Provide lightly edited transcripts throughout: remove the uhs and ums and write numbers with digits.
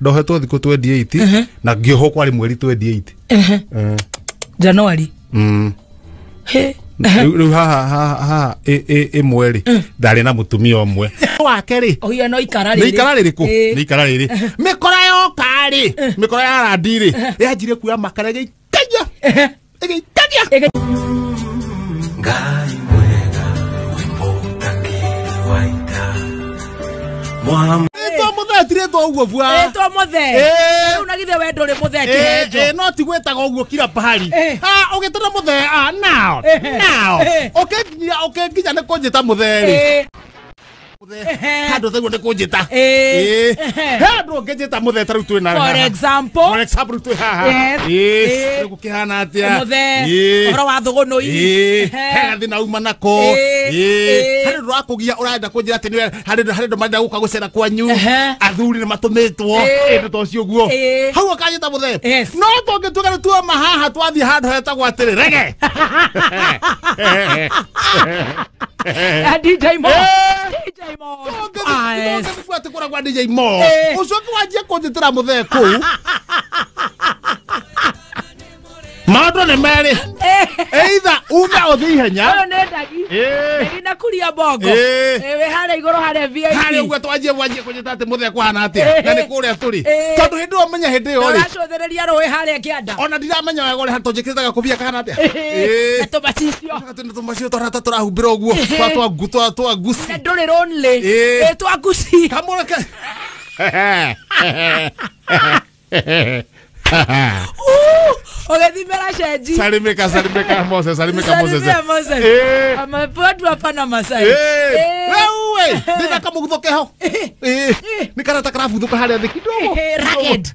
ndohetwo thiku 28 na ngioho kwari mweri 28 January he riu ha mweri ndari na mutumia omwe wake ri oya no ikara riri ni ikara riri ku ni ikara riri mikora yo kari mikora ya randiri yanjire kuya makara geitagia geitagia ngai mwega wimbo waita mwa to muthetire to uguo bua to muthe unagithe we nduri muthe kirenjo no ti gwetaga uguo kila pahali ugitana muthe now okay nginya ne kunjita mutheri hado thego ne kunjita hado ngijita muthe taru tu na for example tu ha ego kihana atia muthe oro wa thuguno ii hega thina uma nako hado ro akugia urenda kunjira ati ni hado manda guka gucera kwanyu athuri ni matumitwo ndo to cio guo hau akanyita muthe no to ngituga tu mahaha twathi hado heta gwatire rege DJ Mo kwate kora kwa DJ Mo ucoke wajia kunjitira muthe ku maũndũ nĩ merĩ either ume ũthiĩ ihenya ũyũ nĩ ndagi na kuria bongo wĩ harĩa igũrũ harĩa VIP harĩa ũguo twanjie kũnyita atĩ mũthee kũhana atĩa na nĩ kũrĩa tũrĩ tondũ hĩndĩ ĩyo menya hĩndĩ ĩyo rĩ ũracũthĩrĩria rũĩ harĩa kĩanda ona ndiramenya wega ũrĩa tũnjĩkĩrĩte gakũbia kahana atĩa na tũmacicio tũmacio twana tũrahumbĩra ũguo twaguci ndũrĩ lonely twaguci kamũreke Ogethimera sheji salimeka Moses amapotu hapana Masai wewe ndina kama guthokeho nikarata karabuthũka harĩa thĩ kidogo ragged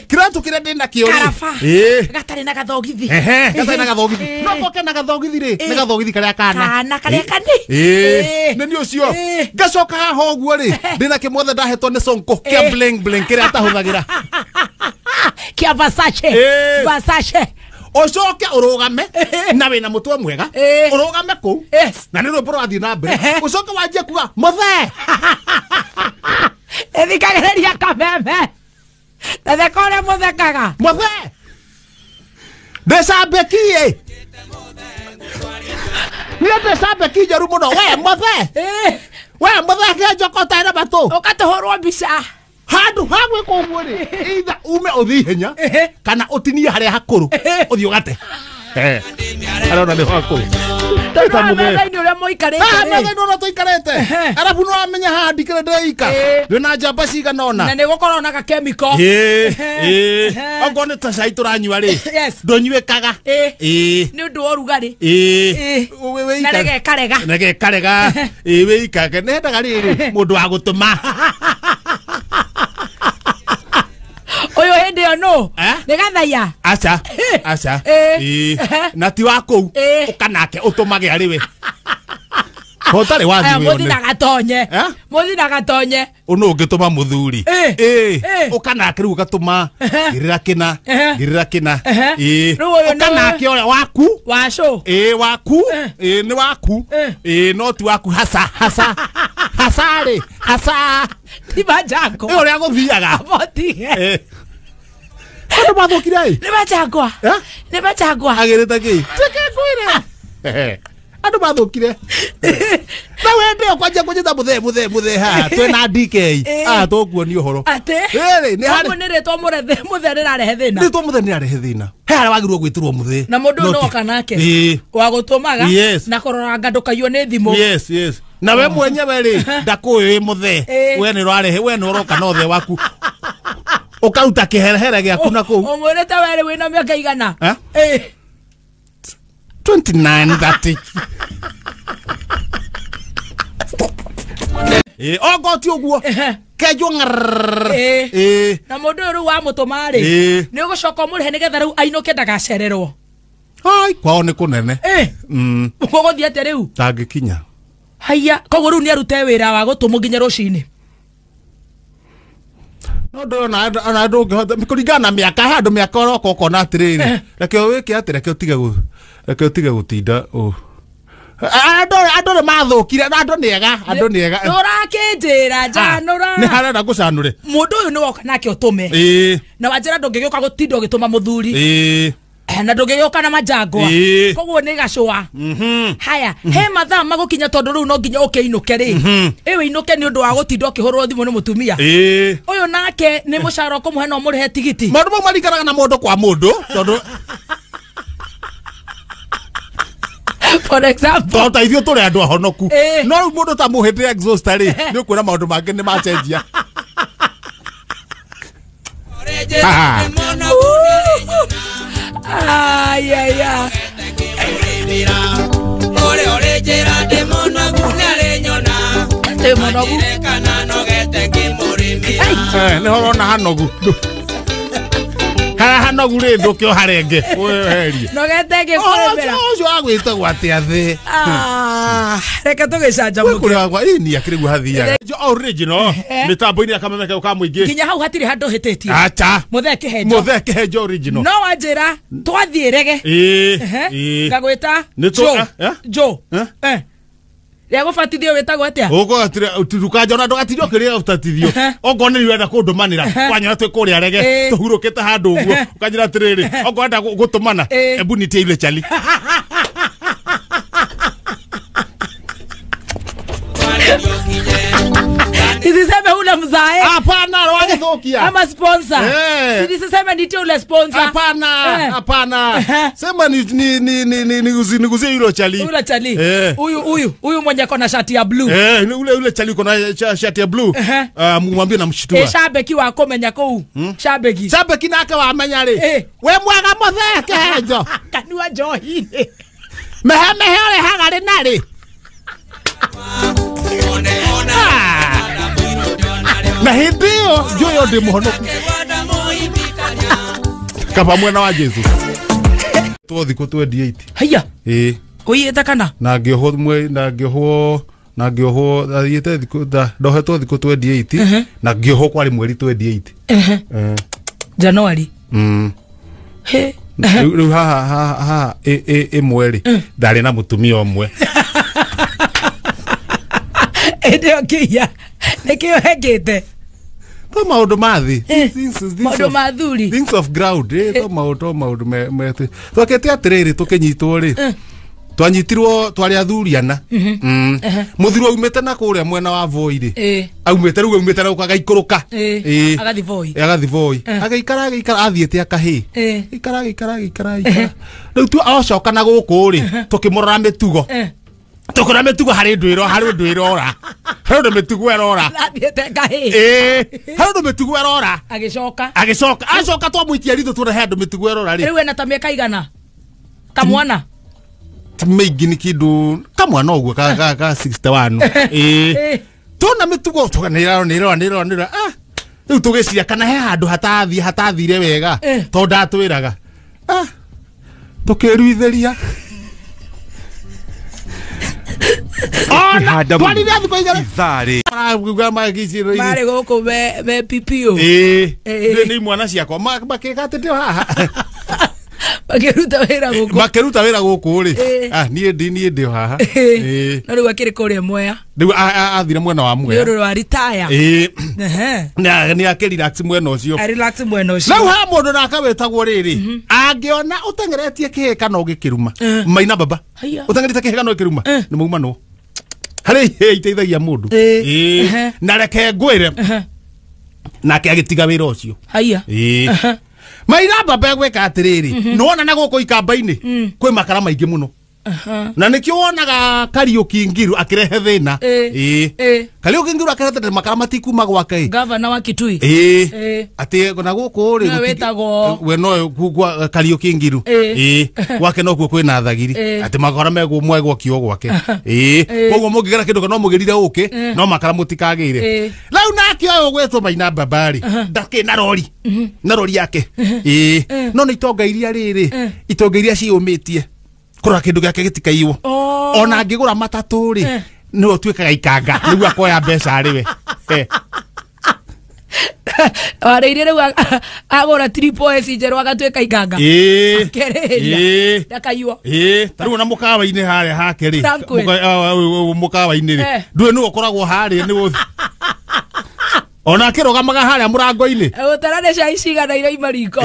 kiratu kire ndina kĩori gatari na gathogithi gatari na gathogithi no goke na gathogithi rĩ nĩ gathogithi karĩa kana karĩa kani nĩ ũcio ngacoka haha ũguo rĩ ndina kĩmothe ndahetwo nĩ Sonko kĩa bling kĩrĩa atahũthagĩra kia Versace ucoke urugame na wina mutwe mwega urugame ku na ni rwimbo rwathii na mbere ucoke wanjie kuga muthe ethikagereria kameme ethekore muthekaga muthe ndecambekie ndecambekie njeru muno we muthe kenjokota ina matu ukatuhurwo mbica handu hagwe ko ngori either ume uthi henya kana utinie haria hakuru uthi ugate arona ni hakuru tata muthe ni ure moikarete muthe no tuikarete arabu no amenya ha ndikire ndeika wina njamba cigana ona na ni gukorwo na chemical ongo ni ta cai turanyua ri ndonyuikaga ni undu wa rugari na rege karega wikage nendaga riri mundu wa gutuma oyo hende yo no ni gathaya acha na ti wa ku ukanake utumage ari we hotare wathi we muthi na gatonye uno ungituma muthuri ukanake ru gatuma girira kina ukanake ore waku waco waku ni waku no ti waku hasa ti bajako ore aguthiaga abotige ando mathokire ni bachagwa agirita ki teke kwire ando mathokire na wende kwanja kujita muthe ha twena DK tukuoni uhoro ate ni hari ni retwa muthe rirarehe thina ni to muthe ni arehe thina he ara wagirwo gwitirwo muthe na mundu no kanake wa gutumaga na korora ngandukayo ni thimu yes na we mwenyewe ri ndakuwi muthe we ni rwarehe we no roka no the waku ukauta kiherehere giaku na kuu umwirete were wina miaka igana 29 30 ogo ti uguo kejo na mundu ru wa mutumari ni ugucoka umurihe nigetha riu ainuke ndagacererwo ai kwao ni kunene uguthii ate riu tangikinya haya koguo riu ni arute wira wa gutumu nginya rucini no ndo na ndo ngihota kuringana miaka handu miaka roko kona atiriri reke wike ati reke utige gutinda andå mathåkire andå nä ega Nurakinjira njanura nä harenda gå canå mundu uyu ni woka nake utume na wanjira ndungigioka gutinda ugituma muthuri na ndungigioka na majangwa koguo ni gacua haya he mathaa magukinya tondu riu no nginya ukiinuke ri iwe inuke ni undu wa gutinda ukihurwo thimu ni mutumia uyu nake ni mucara kumuhe no murihe tigiti maundu mau maringanaga na mundu kwa mundu tondu for example tota ithio turi andu ahonoku no riu mundu ta muhite exhauster ri ni kuona maundu mangi ni macenjia ay ay ay ore ore jera demono gunare nyona demono gu kana no gete kimurimi ne horona hanogu hanogu ri ndukio harenge weherie no gete kimurimi ucio agwite gwate athe reka tugicanja muke kuri agwa ini akirigu hathiaga original mitambo-ini akamemeke ukamwingi kinya hau hatiri handu hititie acha mutheke henjo original no wanjira twathiirege ngagwita jo ria gubatithio witagwo atia ugo turuka jona ndugatirio kiria utatithio ongone ni wenda kundumanira kwanyona twi kuria rege tuhurukite handu uguo ukanjira atiriri ongwenda gutumana ebu nitie ile chali Isiseme ule mzae. Hapana, wangithukia. Ama sponsor. Isiseme nitie ule sponsor. Hapana. Sema niguzie yule chali. Ule chali. Huyu mwenye kona shati ya blue. Ule chali kona shati ya blue. Mwambie namshitua. Shabeki wa komenya kou. Shabeki nake wa menya ri. We mwaga mutheke henjo. Kanua johine. Mehe ole hagari nari. Na hindio joyo ndi muhonoku kaba mwena wa Jesu twothi ku 28 haya uyita kana na ngioho mwe na ngioho yite thiku da ndohetwo thiku 28 na ngioho kwari mweri 28 January he riu ha mweri ndari na mutumia omwe Ndio kia nikio hegete to maundu mathi maundu mathuri things of ground to maundu me twakete atiriri tukinyitwo ri twanyitirwo twari athuriana muthuri aumete na kuria mwena wa Voi ri aumete riu aumete na ukaga ikuruka agathi Voi agaikara athiete akahi ikara riu tu acoka na guku ri tukimurora mitugo tukura metugo hari ndwiro ora hari metugo erora hari metugo erora agicoka twamwitia ritho twore hari metugo erora ri riu ena ta miaka igana kamwana meigi ni kindu kamwana uguo ka 61 tuna metugo tuganira riu tugiciria kana he handu hatathire wega to ndatwiraga tukiruitheria twari ndathu koigara ithari mare goko be pipio ni mwana ciakwa makika ndio haha bakeruta wira guku ri nie ndio haha no riu akiri kuria Mwea riu athire mwena wa Mwea riu wa retire ni akirelax mwena ucio relax mwena ucio riu ha mundu nakawetagwo riri angiona utengeretie kiheka no gikiruma maina baba utengeretie kiheka no gikiruma ni mauma no hari iteithagia mundu na reke ngwire nake agitiga wira ucio maina baba gweka atiriri nona na guko ikamba-ini kwi makara maingi muno na nikio wonaga Kariuki Ngiru akirehe thina Kariuki Ngiru akirehe makara matikuma gwake governor wa Kitui ati na guko ri we no gwa Kariuki Ngiru gwake no kwina thagiri ati makara mego mwego kio gwake koguo mungigera kindu kana mugirire uki no makara mutikagire lau nake oyo gwetwo maina babari ndake na rori yake no ni itonga iria riri itonga iria ciumitie kura kindu gake gitikaiwo ona ngigura matatu ri no twikaga ikanga nigu akoya mbeca riwe Wareire reu agora triple S njerwa agatweka iganga. Ndakayua. Taru na mukawa-ini haria hake ri. Mukawa-ini ri. Ndue nu ukoragwo haria ni guthi. Ona kirogamaga haria murango-ini. Utarane cai cigana ira imariko.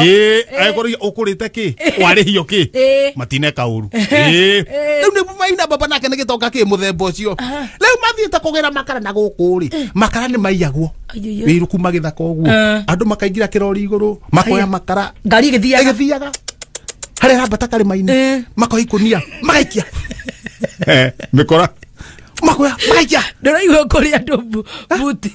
Agorire ukurite ki? Warihio ki? Matine kauru. Riu ni maina baba nake ni gitonga ki muthemba ucio. Riu mathiite kugera makara na guku ri. Makara ni maiyagwo. Wiru kuma githaka uguo. Andu makaingira kirori iguru, makoya makara. Ngari igithiaga. Haria rabata kari maini. Makoya ikunia, magaikia. Mikora. Makoya, magaikia. Ndiraigua kuri andu buti.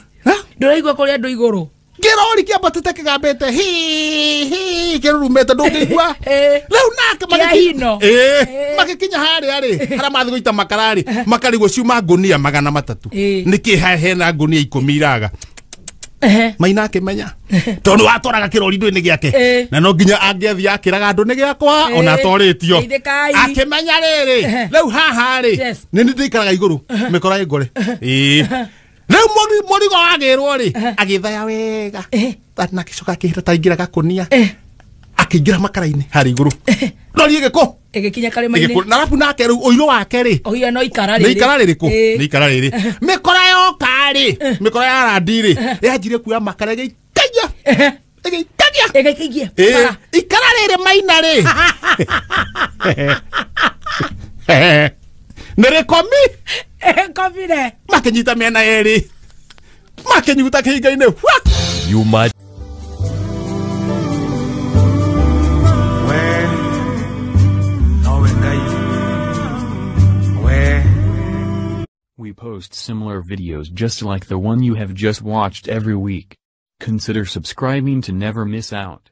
Ndiraigua kuri andu iguru. Kirori kiambatite kigambite hi kirurumete ndungigua. Riu nake magikino. Magikinya haria ri. Haria mathi guita makara ri. Makarigwo ciuma ngunia 300. Niki hena ngunia 10 iraga. Maina akimenya tondu watoraga kirori ndwini giake na no nginya angiathia akiraga andu ni giakwa ona toritio akimenya riri riu haha ri ni ndikaraga iguru mikora igore riu murigo wagirwo ri agithaya wega na kicoka kihita taingiraga kunia akingira makara-ini hari iguru rori giko igikinya karima-ini na rapu nake riu uiro wake ri oya no ikara riri ni ikara riri ku ni ikara riri mikora yo kari mikora ya randi ri yanjire kuya makara gikaja ikara riri maina ri nere komi re makinyita mena eri makinyuta kihinga-ini you might We post similar videos just like the one you have just watched every week. Consider subscribing to never miss out.